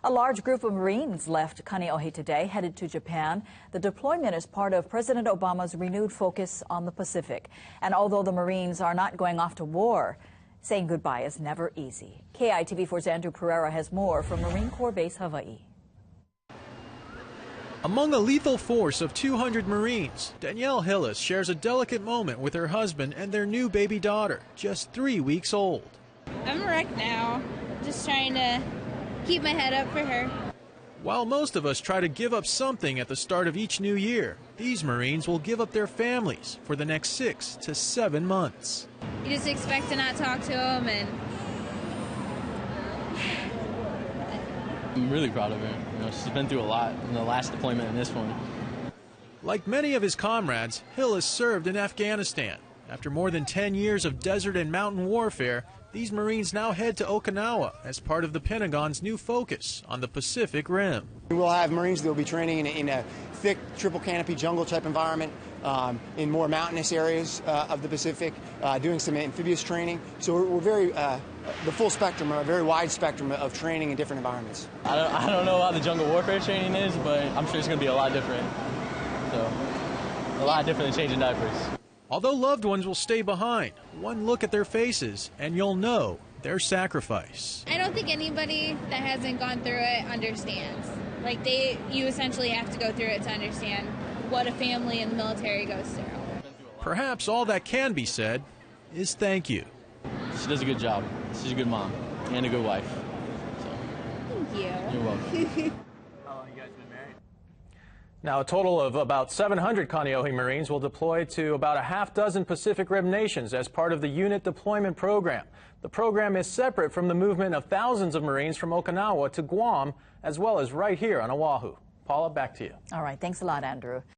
A large group of Marines left Kaneohe today, headed to Japan. The deployment is part of President Obama's renewed focus on the Pacific. And although the Marines are not going off to war, saying goodbye is never easy. KITV4's Andrew Pereira has more from Marine Corps Base Hawaii. Among a lethal force of 200 Marines, Danielle Hillis shares a delicate moment with her husband and their new baby daughter, just 3 weeks old. I'm a wreck now, just trying to keep my head up for her. While most of us try to give up something at the start of each new year, these Marines will give up their families for the next 6 to 7 months. You just expect to not talk to them, and I'm really proud of her. She's been through a lot in the last deployment and this one. Like many of his comrades, Hillis served in Afghanistan. After more than 10 years of desert and mountain warfare, these Marines now head to Okinawa as part of the Pentagon's new focus on the Pacific Rim. We'll have Marines that will be training in a thick triple canopy jungle type environment, in more mountainous areas of the Pacific, doing some amphibious training. So we're very, the full spectrum, a very wide spectrum of training in different environments. I don't know how the jungle warfare training is, but I'm sure it's going to be a lot different. So, a lot different than changing diapers. Although loved ones will stay behind, one look at their faces and you'll know their sacrifice. I don't think anybody that hasn't gone through it understands. Like, you essentially have to go through it to understand what a family in the military goes through. Perhaps all that can be said is thank you. She does a good job. She's a good mom and a good wife. So, thank you. You're welcome. Now, a total of about 700 Kaneohe Marines will deploy to about a half dozen Pacific Rim nations as part of the unit deployment program. The program is separate from the movement of thousands of Marines from Okinawa to Guam, as well as right here on Oahu. Paula, back to you. All right. Thanks a lot, Andrew.